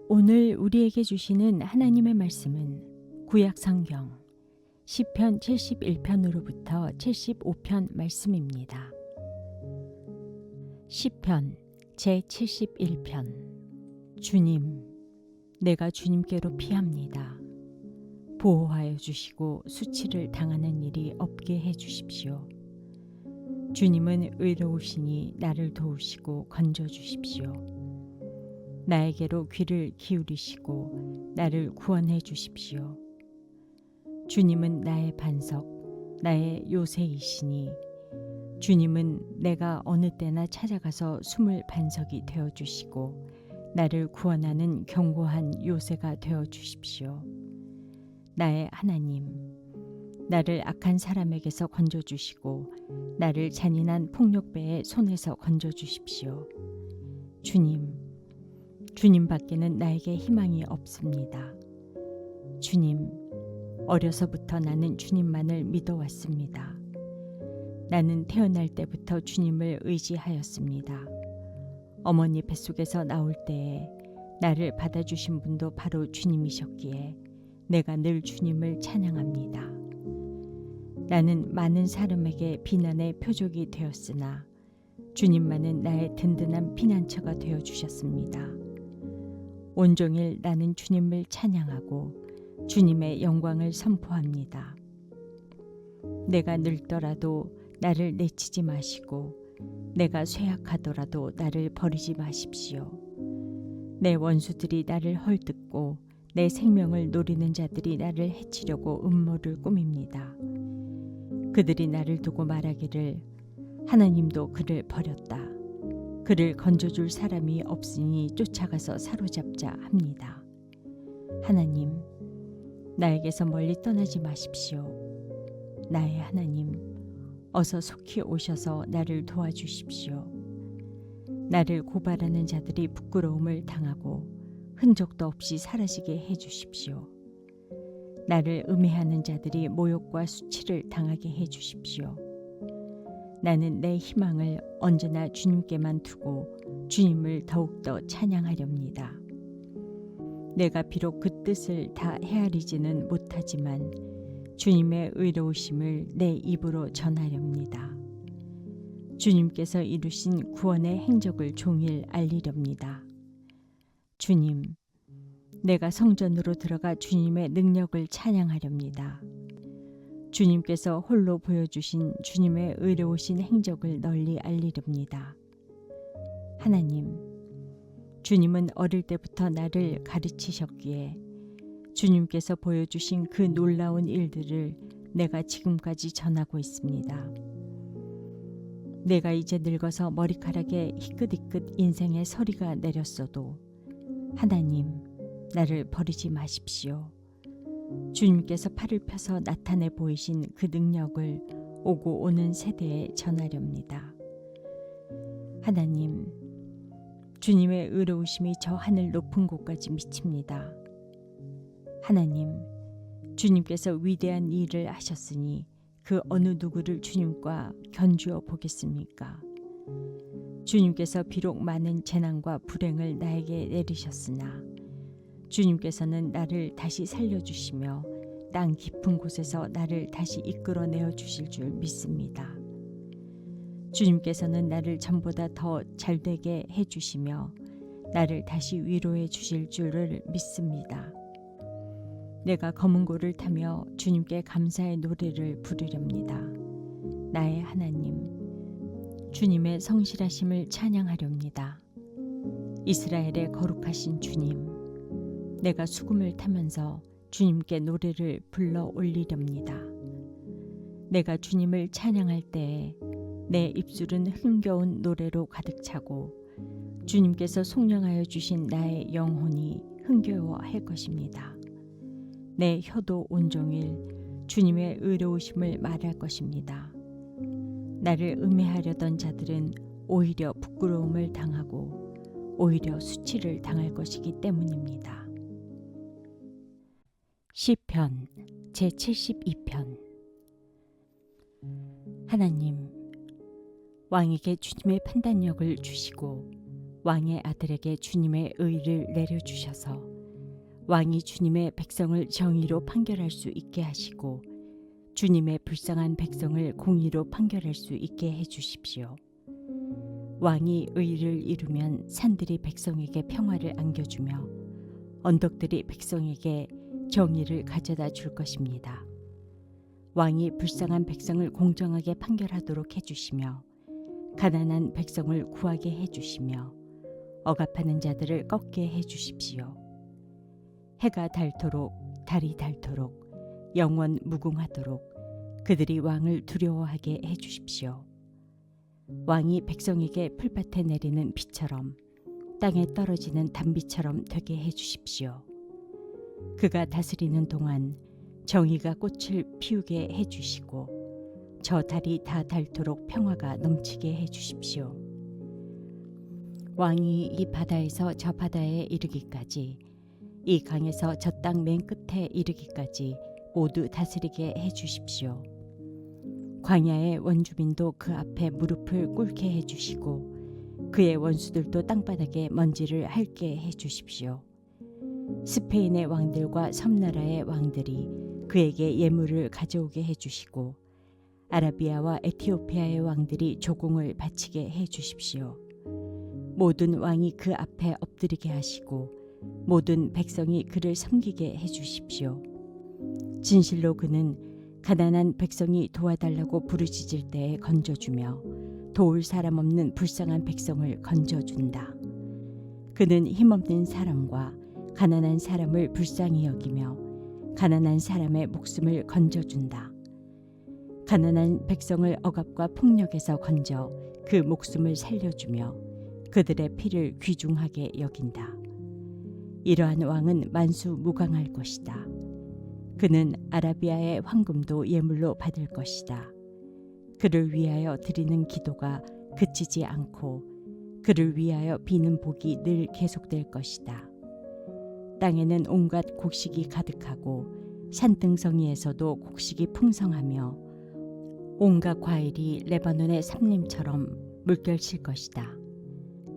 오늘 우리에게 주시는 하나님의 말씀은 구약 성경 시편 71편으로부터 75편 말씀입니다. 시편 제71편. 주님, 내가 주님께로 피합니다. 보호하여 주시고 수치를 당하는 일이 없게 해 주십시오. 주님은 의로우시니 나를 도우시고 건져 주십시오. 나에게로 귀를 기울이시고 나를 구원해 주십시오. 주님은 나의 반석, 나의 요새이시니 주님은 내가 어느 때나 찾아가서 숨을 반석이 되어 주시고 나를 구원하는 견고한 요새가 되어 주십시오. 나의 하나님, 나를 악한 사람에게서 건져 주시고 나를 잔인한 폭력배의 손에서 건져 주십시오. 주님 밖에는 나에게 희망이 없습니다. 주님, 어려서부터 나는 주님만을 믿어왔습니다. 나는 태어날 때부터 주님을 의지하였습니다. 어머니 뱃속에서 나올 때에 나를 받아주신 분도 바로 주님이셨기에 내가 늘 주님을 찬양합니다. 나는 많은 사람에게 비난의 표적이 되었으나 주님만은 나의 든든한 피난처가 되어 주셨습니다. 온종일 나는 주님을 찬양하고 주님의 영광을 선포합니다. 내가 늙더라도 나를 내치지 마시고 내가 쇠약하더라도 나를 버리지 마십시오. 내 원수들이 나를 헐뜯고 내 생명을 노리는 자들이 나를 해치려고 음모를 꾸밉니다. 그들이 나를 두고 말하기를 하나님도 그를 버렸다. 그를 건져줄 사람이 없으니 쫓아가서 사로잡자 합니다. 하나님, 나에게서 멀리 떠나지 마십시오. 나의 하나님, 어서 속히 오셔서 나를 도와주십시오. 나를 고발하는 자들이 부끄러움을 당하고 흔적도 없이 사라지게 해주십시오. 나를 음해하는 자들이 모욕과 수치를 당하게 해주십시오. 나는 내 희망을 언제나 주님께만 두고 주님을 더욱더 찬양하렵니다. 내가 비록 그 뜻을 다 헤아리지는 못하지만 주님의 의로우심을 내 입으로 전하렵니다. 주님께서 이루신 구원의 행적을 종일 알리렵니다. 주님, 내가 성전으로 들어가 주님의 능력을 찬양하렵니다. 주님께서 홀로 보여주신 주님의 의로우신 행적을 널리 알리렵니다. 하나님, 주님은 어릴 때부터 나를 가르치셨기에 주님께서 보여주신 그 놀라운 일들을 내가 지금까지 전하고 있습니다. 내가 이제 늙어서 머리카락에 희끗희끗 인생의 서리가 내렸어도 하나님, 나를 버리지 마십시오. 주님께서 팔을 펴서 나타내 보이신 그 능력을 오고 오는 세대에 전하렵니다. 하나님, 주님의 의로우심이 저 하늘 높은 곳까지 미칩니다. 하나님, 주님께서 위대한 일을 하셨으니 그 어느 누구를 주님과 견주어 보겠습니까? 주님께서 비록 많은 재난과 불행을 나에게 내리셨으나 주님께서는 나를 다시 살려주시며 땅 깊은 곳에서 나를 다시 이끌어내어 주실 줄 믿습니다. 주님께서는 나를 전보다 더 잘되게 해주시며 나를 다시 위로해 주실 줄을 믿습니다. 내가 검은 고를 타며 주님께 감사의 노래를 부르렵니다. 나의 하나님, 주님의 성실하심을 찬양하렵니다. 이스라엘의 거룩하신 주님, 내가 수금을 타면서 주님께 노래를 불러 올리렵니다. 내가 주님을 찬양할 때에 내 입술은 흥겨운 노래로 가득 차고 주님께서 속량하여 주신 나의 영혼이 흥겨워할 것입니다. 내 혀도 온종일 주님의 의로우심을 말할 것입니다. 나를 음해하려던 자들은 오히려 부끄러움을 당하고 오히려 수치를 당할 것이기 때문입니다. 시편 제72편. 하나님, 왕에게 주님의 판단력을 주시고 왕의 아들에게 주님의 의를 내려주셔서 왕이 주님의 백성을 정의로 판결할 수 있게 하시고 주님의 불쌍한 백성을 공의로 판결할 수 있게 해주십시오. 왕이 의를 이루면 산들이 백성에게 평화를 안겨주며 언덕들이 백성에게 정의를 가져다 줄 것입니다. 왕이 불쌍한 백성을 공정하게 판결하도록 해주시며 가난한 백성을 구하게 해주시며 억압하는 자들을 꺾게 해주십시오. 해가 닳도록 달이 닳도록 영원 무궁하도록 그들이 왕을 두려워하게 해주십시오. 왕이 백성에게 풀밭에 내리는 비처럼 땅에 떨어지는 단비처럼 되게 해주십시오. 그가 다스리는 동안 정의가 꽃을 피우게 해주시고 저 달이 다 닳도록 평화가 넘치게 해주십시오. 왕이 이 바다에서 저 바다에 이르기까지 이 강에서 저 땅 맨 끝에 이르기까지 모두 다스리게 해주십시오. 광야의 원주민도 그 앞에 무릎을 꿇게 해주시고 그의 원수들도 땅바닥에 먼지를 핥게 해주십시오. 스페인의 왕들과 섬나라의 왕들이 그에게 예물을 가져오게 해주시고 아라비아와 에티오피아의 왕들이 조공을 바치게 해주십시오. 모든 왕이 그 앞에 엎드리게 하시고 모든 백성이 그를 섬기게 해주십시오. 진실로 그는 가난한 백성이 도와달라고 부르짖을 때에 건져주며 도울 사람 없는 불쌍한 백성을 건져준다. 그는 힘없는 사람과 가난한 사람을 불쌍히 여기며 가난한 사람의 목숨을 건져준다. 가난한 백성을 억압과 폭력에서 건져 그 목숨을 살려주며 그들의 피를 귀중하게 여긴다. 이러한 왕은 만수무강할 것이다. 그는 아라비아의 황금도 예물로 받을 것이다. 그를 위하여 드리는 기도가 그치지 않고 그를 위하여 비는 복이 늘 계속될 것이다. 땅에는 온갖 곡식이 가득하고 산등성이에서도 곡식이 풍성하며 온갖 과일이 레바논의 삼림처럼 물결칠 것이다.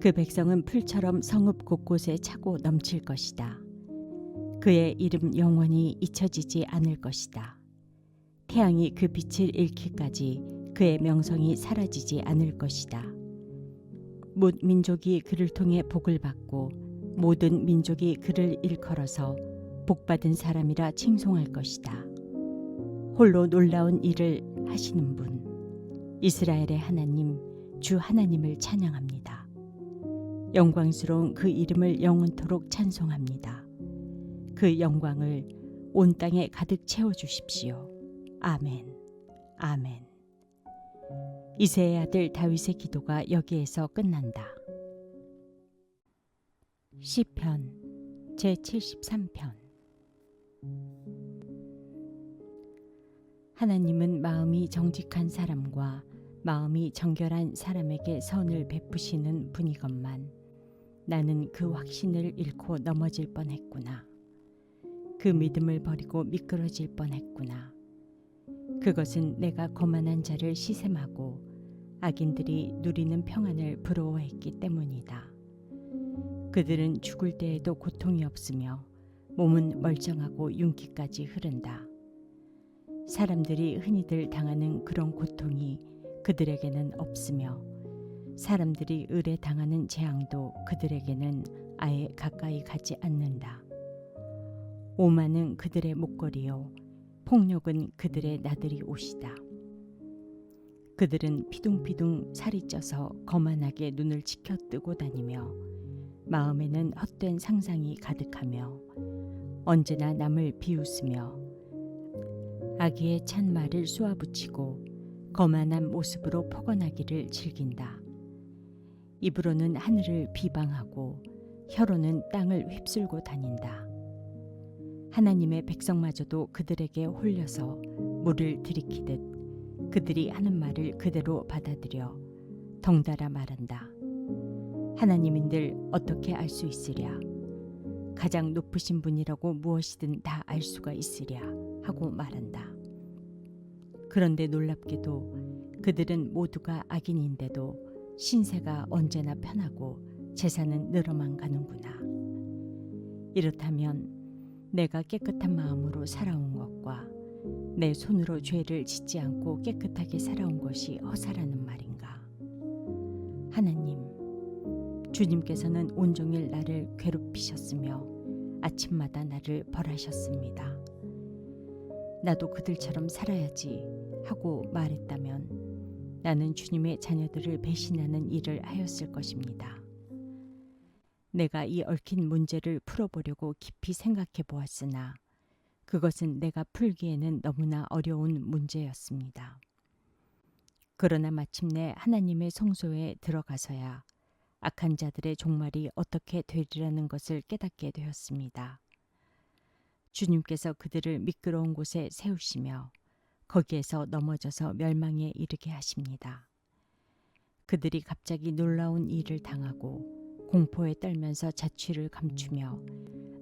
그 백성은 풀처럼 성읍 곳곳에 차고 넘칠 것이다. 그의 이름 영원히 잊혀지지 않을 것이다. 태양이 그 빛을 잃기까지 그의 명성이 사라지지 않을 것이다. 뭇 민족이 그를 통해 복을 받고 모든 민족이 그를 일컬어서 복받은 사람이라 칭송할 것이다. 홀로 놀라운 일을 하시는 분, 이스라엘의 하나님, 주 하나님을 찬양합니다. 영광스러운 그 이름을 영원토록 찬송합니다. 그 영광을 온 땅에 가득 채워주십시오. 아멘. 아멘. 이새의 아들 다윗의 기도가 여기에서 끝난다. 시편 제73편. 하나님은 마음이 정직한 사람과 마음이 정결한 사람에게 선을 베푸시는 분이건만 나는 그 확신을 잃고 넘어질 뻔했구나. 그 믿음을 버리고 미끄러질 뻔했구나. 그것은 내가 거만한 자를 시샘하고 악인들이 누리는 평안을 부러워했기 때문이다. 그들은 죽을 때에도 고통이 없으며 몸은 멀쩡하고 윤기까지 흐른다. 사람들이 흔히들 당하는 그런 고통이 그들에게는 없으며 사람들이 을에 당하는 재앙도 그들에게는 아예 가까이 가지 않는다. 오만은 그들의 목걸이요 폭력은 그들의 나들이 옷이다. 그들은 피둥피둥 살이 쪄서 거만하게 눈을 치켜 뜨고 다니며 마음에는 헛된 상상이 가득하며 언제나 남을 비웃으며 악의에 찬 말을 쏘아붙이고 거만한 모습으로 포건하기를 즐긴다. 입으로는 하늘을 비방하고 혀로는 땅을 휩쓸고 다닌다. 하나님의 백성마저도 그들에게 홀려서 물을 들이키듯 그들이 하는 말을 그대로 받아들여 덩달아 말한다. 하나님인들 어떻게 알 수 있으랴? 가장 높으신 분이라고 무엇이든 다 알 수가 있으랴 하고 말한다. 그런데 놀랍게도 그들은 모두가 악인인데도 신세가 언제나 편하고 재산은 늘어만 가는구나. 이렇다면 내가 깨끗한 마음으로 살아온 것과 내 손으로 죄를 짓지 않고 깨끗하게 살아온 것이 허사라는 말인가? 하나님, 주님께서는 온종일 나를 괴롭히셨으며 아침마다 나를 벌하셨습니다. 나도 그들처럼 살아야지 하고 말했다면 나는 주님의 자녀들을 배신하는 일을 하였을 것입니다. 내가 이 얽힌 문제를 풀어보려고 깊이 생각해 보았으나 그것은 내가 풀기에는 너무나 어려운 문제였습니다. 그러나 마침내 하나님의 성소에 들어가서야 악한 자들의 종말이 어떻게 되리라는 것을 깨닫게 되었습니다. 주님께서 그들을 미끄러운 곳에 세우시며 거기에서 넘어져서 멸망에 이르게 하십니다. 그들이 갑자기 놀라운 일을 당하고 공포에 떨면서 자취를 감추며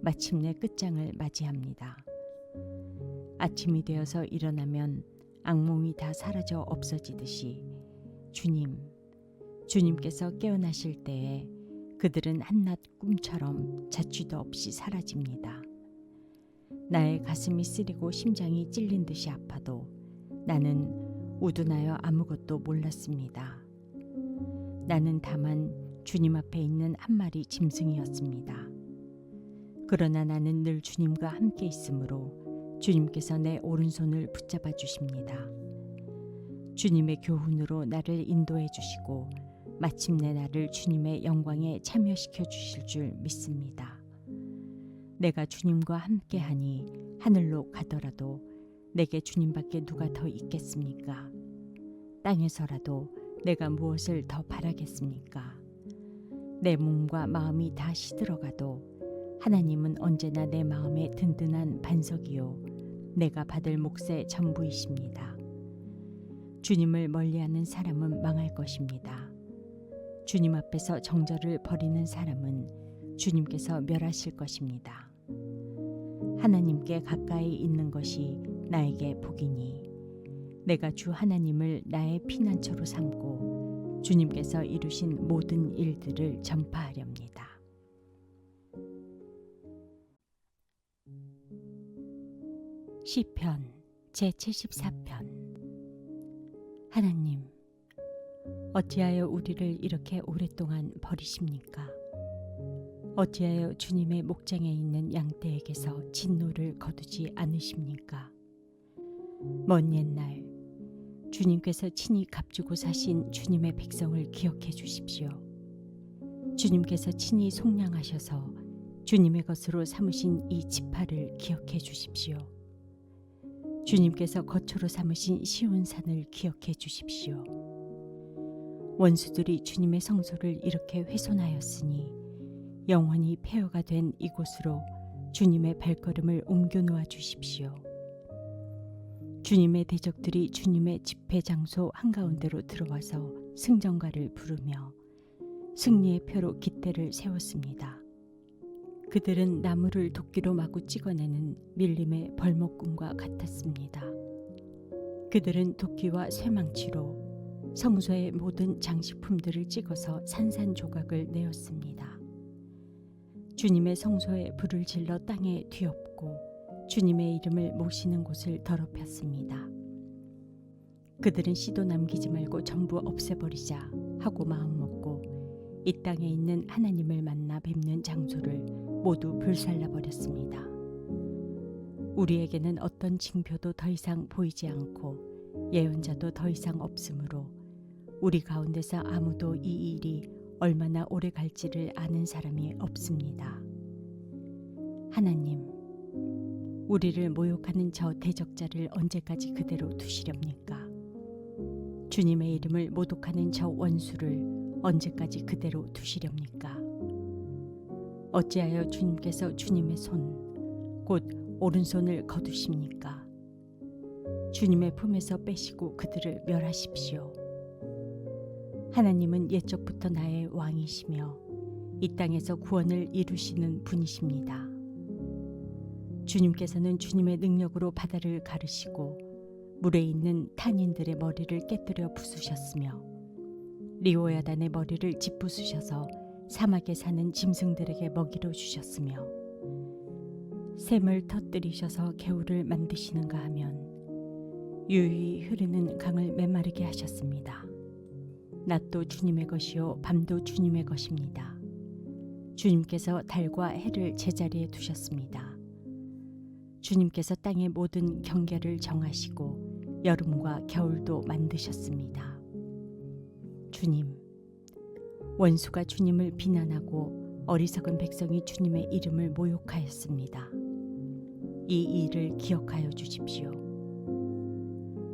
마침내 끝장을 맞이합니다. 아침이 되어서 일어나면 악몽이 다 사라져 없어지듯이 주님께서 깨어나실 때에 그들은 한낮 꿈처럼 자취도 없이 사라집니다. 나의 가슴이 쓰리고 심장이 찔린 듯이 아파도 나는 우둔하여 아무것도 몰랐습니다. 나는 다만 주님 앞에 있는 한 마리 짐승이었습니다. 그러나 나는 늘 주님과 함께 있으므로 주님께서 내 오른손을 붙잡아 주십니다. 주님의 교훈으로 나를 인도해 주시고 마침내 나를 주님의 영광에 참여시켜 주실 줄 믿습니다. 내가 주님과 함께하니 하늘로 가더라도 내게 주님밖에 누가 더 있겠습니까? 땅에서라도 내가 무엇을 더 바라겠습니까? 내 몸과 마음이 다 시들어가도 하나님은 언제나 내 마음에 든든한 반석이요 내가 받을 몫의 전부이십니다. 주님을 멀리하는 사람은 망할 것입니다. 주님 앞에서 정절을 버리는 사람은 주님께서 멸하실 것입니다. 하나님께 가까이 있는 것이 나에게 복이니 내가 주 하나님을 나의 피난처로 삼고 주님께서 이루신 모든 일들을 전파하렵니다. 시편 제74편. 하나님, 어찌하여 우리를 이렇게 오랫동안 버리십니까? 어찌하여 주님의 목장에 있는 양떼에게서 진노를 거두지 않으십니까? 먼 옛날 주님께서 친히 값주고 사신 주님의 백성을 기억해 주십시오. 주님께서 친히 속량하셔서 주님의 것으로 삼으신 이 지파를 기억해 주십시오. 주님께서 거처로 삼으신 시온산을 기억해 주십시오. 원수들이 주님의 성소를 이렇게 훼손하였으니 영원히 폐허가 된 이곳으로 주님의 발걸음을 옮겨 놓아 주십시오. 주님의 대적들이 주님의 집회 장소 한가운데로 들어와서 승전가를 부르며 승리의 표로 깃대를 세웠습니다. 그들은 나무를 도끼로 마구 찍어내는 밀림의 벌목꾼과 같았습니다. 그들은 도끼와 쇠망치로 성소의 모든 장식품들을 찍어서 산산조각을 내었습니다. 주님의 성소에 불을 질러 땅에 뒤엎고 주님의 이름을 모시는 곳을 더럽혔습니다. 그들은 씨도 남기지 말고 전부 없애버리자 하고 마음먹고 이 땅에 있는 하나님을 만나 뵙는 장소를 모두 불살라버렸습니다. 우리에게는 어떤 징표도 더 이상 보이지 않고 예언자도 더 이상 없으므로 우리 가운데서 아무도 이 일이 얼마나 오래 갈지를 아는 사람이 없습니다. 하나님, 우리를 모욕하는 저 대적자를 언제까지 그대로 두시렵니까? 주님의 이름을 모독하는 저 원수를 언제까지 그대로 두시렵니까? 어찌하여 주님께서 주님의 손, 곧 오른손을 거두십니까? 주님의 품에서 빼시고 그들을 멸하십시오. 하나님은 옛적부터 나의 왕이시며 이 땅에서 구원을 이루시는 분이십니다. 주님께서는 주님의 능력으로 바다를 가르시고 물에 있는 탄인들의 머리를 깨뜨려 부수셨으며 리오야단의 머리를 짓부수셔서 사막에 사는 짐승들에게 먹이로 주셨으며 샘을 터뜨리셔서 개울을 만드시는가 하면 유유히 흐르는 강을 메마르게 하셨습니다. 낮도 주님의 것이요 밤도 주님의 것입니다. 주님께서 달과 해를 제자리에 두셨습니다. 주님께서 땅의 모든 경계를 정하시고 여름과 겨울도 만드셨습니다. 주님, 원수가 주님을 비난하고 어리석은 백성이 주님의 이름을 모욕하였습니다. 이 일을 기억하여 주십시오.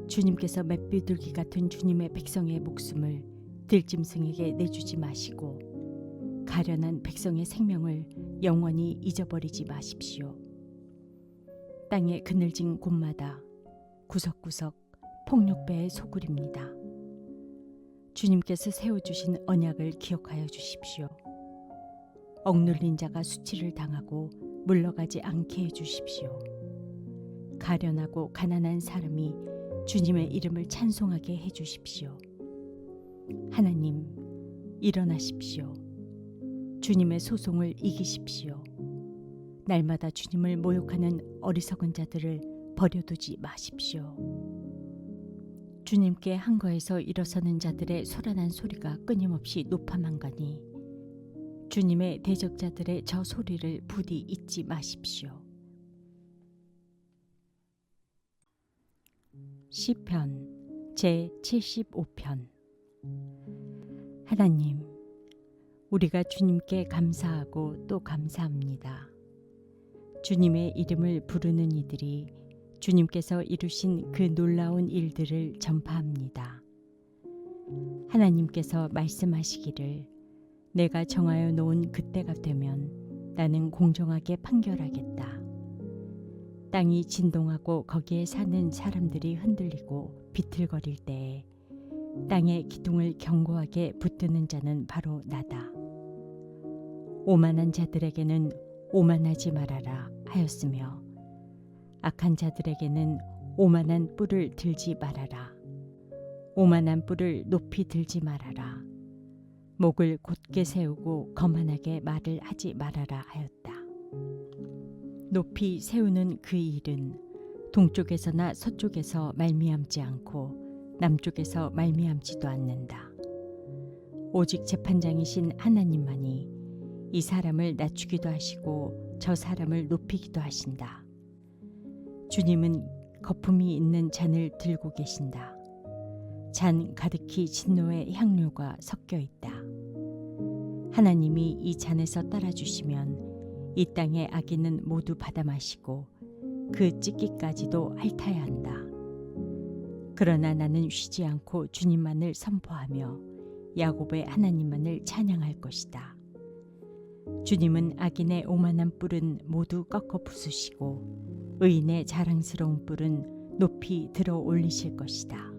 주님께서 맷비둘기 같은 주님의 백성의 목숨을 들짐승에게 내주지 마시고 가련한 백성의 생명을 영원히 잊어버리지 마십시오. 땅의 그늘진 곳마다 구석구석 폭력배의 소굴입니다. 주님께서 세워주신 언약을 기억하여 주십시오. 억눌린 자가 수치를 당하고 물러가지 않게 해주십시오. 가련하고 가난한 사람이 주님의 이름을 찬송하게 해주십시오. 하나님, 일어나십시오. 주님의 소송을 이기십시오. 날마다 주님을 모욕하는 어리석은 자들을 버려두지 마십시오. 주님께 한거에서 일어서는 자들의 소란한 소리가 끊임없이 높아만 가니 주님의 대적자들의 저 소리를 부디 잊지 마십시오. 시편 제75편. 하나님, 우리가 주님께 감사하고 또 감사합니다. 주님의 이름을 부르는 이들이 주님께서 이루신 그 놀라운 일들을 전파합니다. 하나님께서 말씀하시기를 내가 정하여 놓은 그때가 되면 나는 공정하게 판결하겠다. 땅이 진동하고 거기에 사는 사람들이 흔들리고 비틀거릴 때에 땅의 기둥을 견고하게 붙드는 자는 바로 나다. 오만한 자들에게는 오만하지 말아라 하였으며 악한 자들에게는 오만한 뿔을 들지 말아라. 오만한 뿔을 높이 들지 말아라. 목을 곧게 세우고 거만하게 말을 하지 말아라 하였다. 높이 세우는 그 일은 동쪽에서나 서쪽에서 말미암지 않고 남쪽에서 말미암지도 않는다. 오직 재판장이신 하나님만이 이 사람을 낮추기도 하시고 저 사람을 높이기도 하신다. 주님은 거품이 있는 잔을 들고 계신다. 잔 가득히 진노의 향료가 섞여 있다. 하나님이 이 잔에서 따라주시면 이 땅의 악인은 모두 받아 마시고 그 찢기까지도 핥아야 한다. 그러나 나는 쉬지 않고 주님만을 선포하며 야곱의 하나님만을 찬양할 것이다. 주님은 악인의 오만한 뿔은 모두 꺾어 부수시고 의인의 자랑스러운 뿔은 높이 들어 올리실 것이다.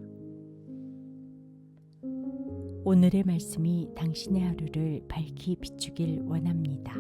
오늘의 말씀이 당신의 하루를 밝히 비추길 원합니다.